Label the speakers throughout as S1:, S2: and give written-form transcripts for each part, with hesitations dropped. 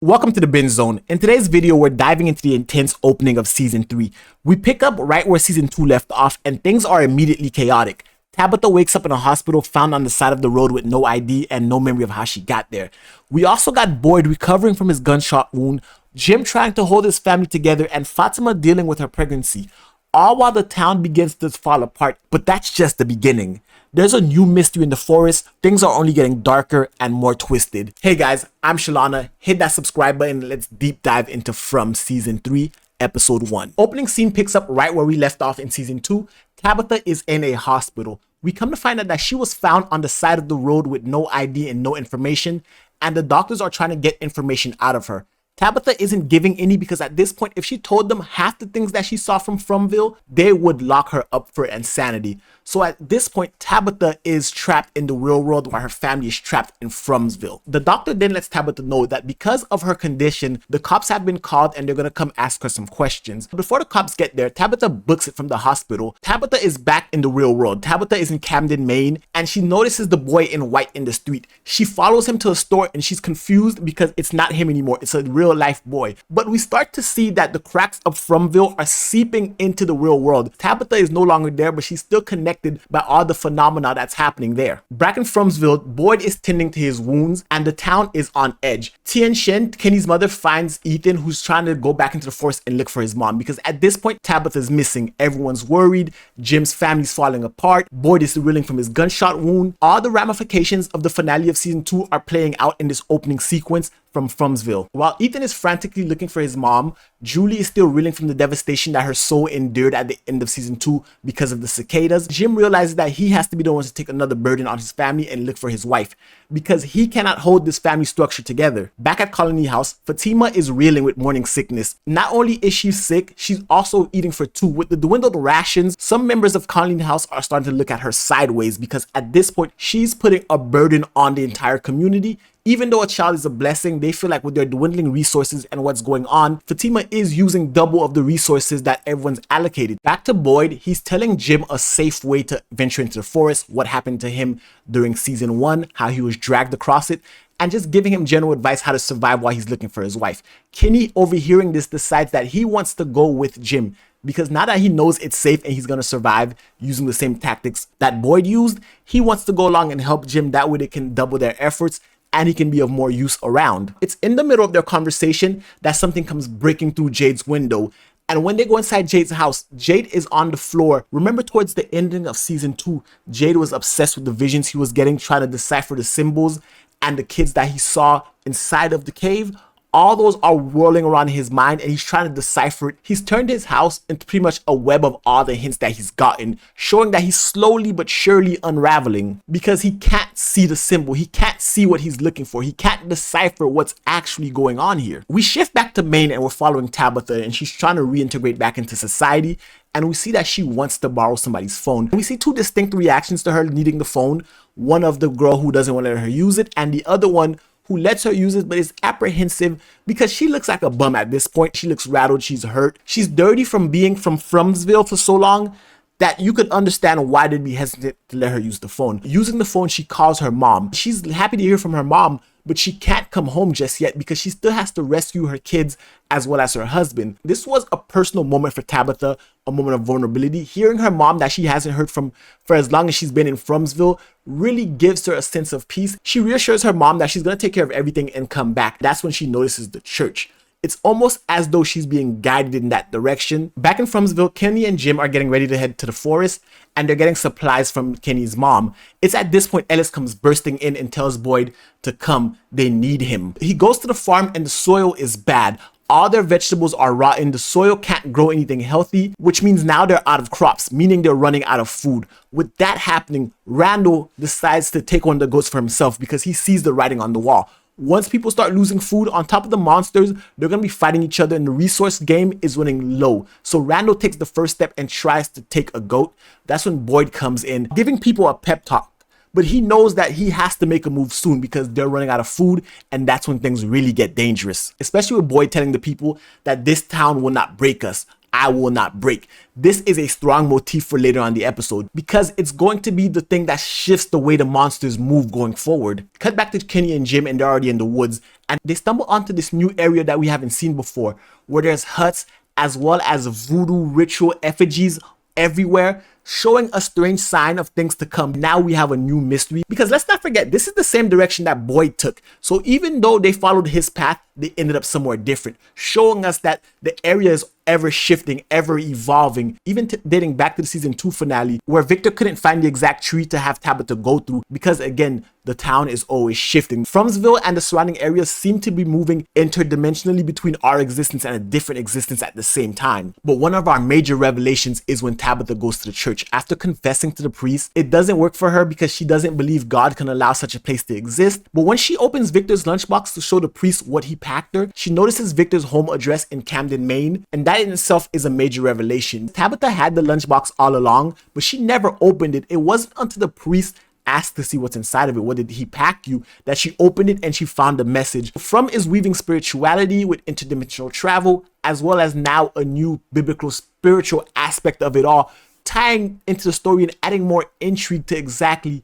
S1: Welcome to the Binge Zone. In today's video, we're diving into the intense opening of Season 3. We pick up right where Season 2 left off, and things are immediately chaotic. Tabitha wakes up in a hospital found on the side of the road with no ID and no memory of how she got there. We also got Boyd recovering from his gunshot wound, Jim trying to hold his family together, and Fatima dealing with her pregnancy. All while the town begins to fall apart, but that's just the beginning. There's a new mystery in the forest, things are only getting darker and more twisted. Hey guys, I'm Shalana, hit that subscribe button and let's deep dive into From Season 3, Episode 1. Opening scene picks up right where we left off in Season 2. Tabitha is in a hospital. We come to find out that she was found on the side of the road with no ID and no information, and the doctors are trying to get information out of her. Tabitha isn't giving any because at this point, if she told them half the things that she saw from Fromville, they would lock her up for insanity. So at this point, Tabitha is trapped in the real world while her family is trapped in Fromville. The doctor then lets Tabitha know that because of her condition, the cops have been called and they're gonna come ask her some questions. Before the cops get there, Tabitha books it from the hospital. Tabitha is back in the real world. Tabitha is in Camden, Maine, and she notices the boy in white in the street. She follows him to a store and she's confused because it's not him anymore. It's a real life boy. But we start to see that the cracks of Fromville are seeping into the real world. Tabitha is no longer there, but she's still connected by all the phenomena that's happening there. Back in Fromville, Boyd is tending to his wounds and the town is on edge. Tien Shen, Kenny's mother, finds Ethan, who's trying to go back into the forest and look for his mom because at this point Tabitha's missing. Everyone's worried. Jim's family's falling apart. Boyd is reeling from his gunshot wound. All the ramifications of the finale of Season 2 are playing out in this opening sequence from Fromville. While Ethan is frantically looking for his mom, Julie is still reeling from the devastation that her soul endured at the end of Season 2 because of the cicadas. Jim realizes that he has to be the one to take another burden on his family and look for his wife because he cannot hold this family structure together. Back at Colony House, Fatima is reeling with morning sickness. Not only is she sick, she's also eating for two. With the dwindled rations, some members of Colony House are starting to look at her sideways because at this point, she's putting a burden on the entire community. Even though a child is a blessing, they feel like with their dwindling resources and what's going on, Fatima is using double of the resources that everyone's allocated. Back to Boyd, he's telling Jim a safe way to venture into the forest, what happened to him during Season 1, how he was dragged across it, and just giving him general advice how to survive while he's looking for his wife. Kenny, overhearing this, decides that he wants to go with Jim because now that he knows it's safe and he's going to survive using the same tactics that Boyd used, he wants to go along and help Jim. That way they can double their efforts and he can be of more use around. It's in the middle of their conversation that something comes breaking through Jade's window. And when they go inside Jade's house, Jade is on the floor. Remember towards the ending of Season 2, Jade was obsessed with the visions he was getting, trying to decipher the symbols and the kids that he saw inside of the cave. All those are whirling around his mind and he's trying to decipher it. He's turned his house into pretty much a web of all the hints that he's gotten, showing that he's slowly but surely unraveling because he can't see the symbol. He can't see what he's looking for. He can't decipher what's actually going on here. We shift back to Maine and we're following Tabitha and she's trying to reintegrate back into society. And we see that she wants to borrow somebody's phone. And we see two distinct reactions to her needing the phone. One of the girl who doesn't want to let her use it and the other one who lets her use it but is apprehensive because she looks like a bum at this point. She looks rattled, she's hurt. She's dirty from being from Fromville for so long that you could understand why they'd be hesitant to let her use the phone. Using the phone, she calls her mom. She's happy to hear from her mom, but she can't come home just yet because she still has to rescue her kids as well as her husband. This was a personal moment for Tabitha, a moment of vulnerability. Hearing her mom that she hasn't heard from for as long as she's been in Fromville really gives her a sense of peace. She reassures her mom that she's gonna take care of everything and come back. That's when she notices the church. It's almost as though she's being guided in that direction. Back in Fromville, Kenny and Jim are getting ready to head to the forest and they're getting supplies from Kenny's mom. It's at this point Ellis comes bursting in and tells Boyd to come. They need him. He goes to the farm and the soil is bad. All their vegetables are rotten. The soil can't grow anything healthy, which means now they're out of crops, meaning they're running out of food. With that happening, Randall decides to take one of the goats for himself because he sees the writing on the wall. Once people start losing food on top of the monsters, they're going to be fighting each other and the resource game is running low. So Randall takes the first step and tries to take a goat. That's when Boyd comes in, giving people a pep talk. But he knows that he has to make a move soon because they're running out of food and that's when things really get dangerous. Especially with Boyd telling the people that this town will not break us. I will not break. This is a strong motif for later on in the episode because it's going to be the thing that shifts the way the monsters move going forward. Cut back to Kenny and Jim and they're already in the woods and they stumble onto this new area that we haven't seen before, where there's huts as well as voodoo ritual effigies everywhere, showing a strange sign of things to come. Now we have a new mystery, because let's not forget, this is the same direction that Boyd took. So even though they followed his path, they ended up somewhere different, showing us that the area is ever shifting, ever evolving, even dating back to the season 2 finale, where Victor couldn't find the exact tree to have Tabitha go through, because again, the town is always shifting. Fromville and the surrounding areas seem to be moving interdimensionally between our existence and a different existence at the same time. But one of our major revelations is when Tabitha goes to the church. After confessing to the priest, it doesn't work for her because she doesn't believe God can allow such a place to exist. But when she opens Victor's lunchbox to show the priest what he packed her, she notices Victor's home address in Camden, Maine, and that in itself is a major revelation. Tabitha had the lunchbox all along, but she never opened it. It wasn't until the priest asked to see what's inside of it, what did he pack you, that she opened it and she found a message. From is weaving spirituality with interdimensional travel, as well as now a new biblical spiritual aspect of it all, tying into the story and adding more intrigue to exactly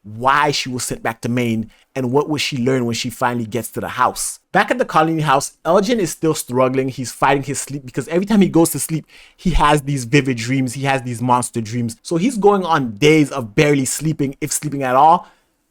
S1: why she was sent back to Maine and what will she learn when she finally gets to the house. Back at the colony house, Elgin is still struggling. He's fighting his sleep because every time he goes to sleep, he has these vivid dreams. He has these monster dreams. So he's going on days of barely sleeping, if sleeping at all.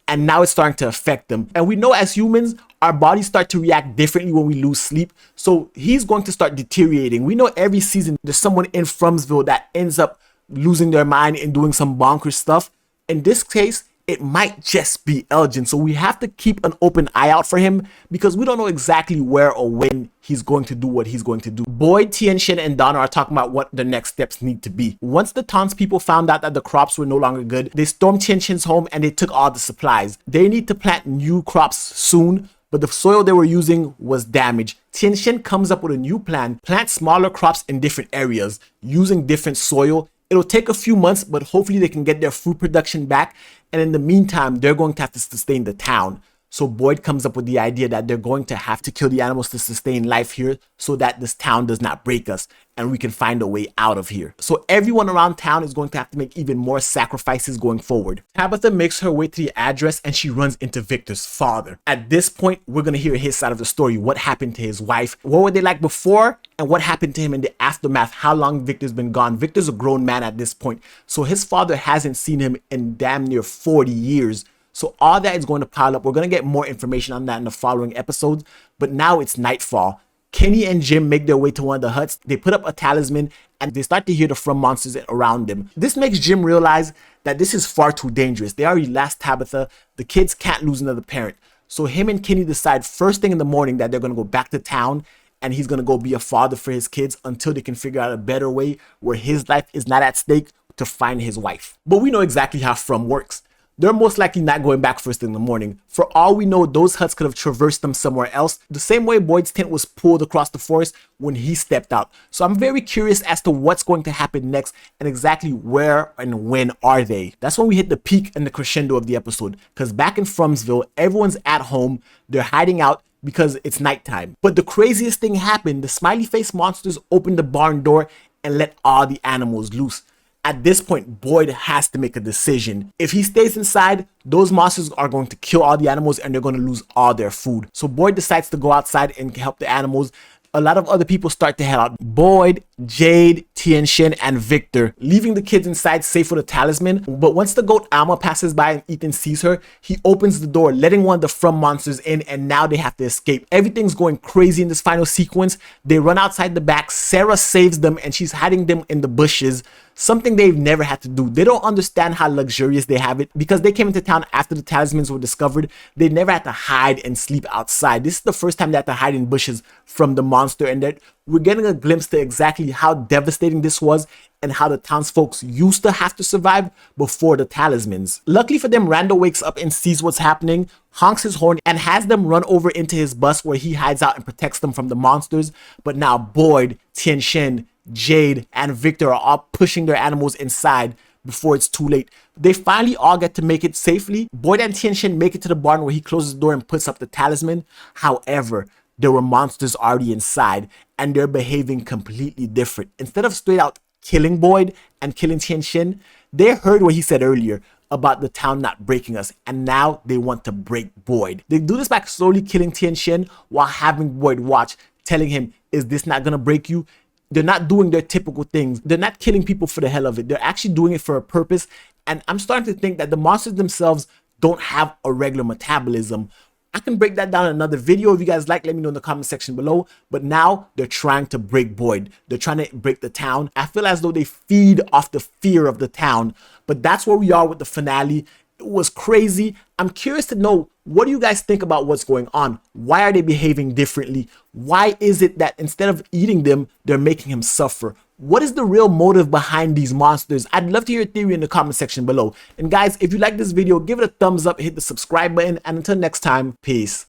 S1: And now it's starting to affect him. And we know as humans, our bodies start to react differently when we lose sleep. So he's going to start deteriorating. We know every season there's someone in Fromville that ends up losing their mind and doing some bonkers stuff. In this case, it might just be Elgin. So we have to keep an open eye out for him because we don't know exactly where or when he's going to do what he's going to do. Boyd, Tien-Shin, and Donna are talking about what the next steps need to be. Once the townspeople found out that the crops were no longer good, they stormed Tien-Shin's home and they took all the supplies. They need to plant new crops soon, but the soil they were using was damaged. Tien-Shin comes up with a new plan: plant smaller crops in different areas using different soil. It'll take a few months, but hopefully they can get their food production back. And in the meantime, they're going to have to sustain the town. So Boyd comes up with the idea that they're going to have to kill the animals to sustain life here so that this town does not break us and we can find a way out of here. So everyone around town is going to have to make even more sacrifices going forward. Tabitha makes her way to the address and she runs into Victor's father. At this point, we're going to hear his side of the story. What happened to his wife? What were they like before? And what happened to him in the aftermath? How long Victor's been gone? Victor's a grown man at this point. So his father hasn't seen him in damn near 40 years. So all that is going to pile up. We're going to get more information on that in the following episodes. But now it's nightfall. Kenny and Jim make their way to one of the huts. They put up a talisman and they start to hear the From monsters around them. This makes Jim realize that this is far too dangerous. They already lost Tabitha. The kids can't lose another parent. So him and Kenny decide first thing in the morning that they're going to go back to town and he's going to go be a father for his kids until they can figure out a better way where his life is not at stake to find his wife. But we know exactly how From works. They're most likely not going back first thing in the morning. For all we know, those huts could have traversed them somewhere else, the same way Boyd's tent was pulled across the forest when he stepped out. So I'm very curious as to what's going to happen next and exactly where and when are they. That's when we hit the peak and the crescendo of the episode, because back in Fromville, everyone's at home, they're hiding out because it's nighttime. But the craziest thing happened. The smiley face monsters opened the barn door and let all the animals loose. At this point, Boyd has to make a decision. If he stays inside, those monsters are going to kill all the animals and they're going to lose all their food. So Boyd decides to go outside and help the animals. A lot of other people start to head out. Boyd, Jade, Tien-Shin, and Victor, leaving the kids inside safe for the talisman. But once the goat Alma passes by and Ethan sees her, he opens the door, letting one of the From monsters in, and now they have to escape. Everything's going crazy in this final sequence. They run outside the back. Sarah saves them and she's hiding them in the bushes. Something they've never had to do. They don't understand how luxurious they have it because they came into town after the talismans were discovered. They never had to hide and sleep outside. This is the first time they had to hide in bushes from the monster, and that we're getting a glimpse to exactly how devastating this was and how the townsfolk used to have to survive before the talismans. Luckily for them, Randall wakes up and sees what's happening, honks his horn, and has them run over into his bus where he hides out and protects them from the monsters. But now Boyd, Tien-Shin, Jade, and Victor are all pushing their animals inside before it's too late. They finally all get to make it safely. Boyd and Tien-Shin make it to the barn where he closes the door and puts up the talisman. However, there were monsters already inside and they're behaving completely different. Instead of straight out killing Boyd and killing Tien-Shin, they heard what he said earlier. about the town not breaking us, and now they want to break Boyd. They do this by slowly killing Tien Shin while having Boyd watch, telling him, is this not gonna break you? They're not doing their typical things. They're not killing people for the hell of it. They're actually doing it for a purpose. And I'm starting to think that the monsters themselves don't have a regular metabolism. I can break that down in another video. If you guys like, let me know in the comment section below. But now they're trying to break Boyd. They're trying to break the town. I feel as though they feed off the fear of the town. But that's where we are with the finale. It was crazy. I'm curious to know, what do you guys think about what's going on? Why are they behaving differently? Why is it that instead of eating them, they're making him suffer? What is the real motive behind these monsters? I'd love to hear your theory in the comment section below. And guys, if you like this video, give it a thumbs up, hit the subscribe button, and until next time, peace.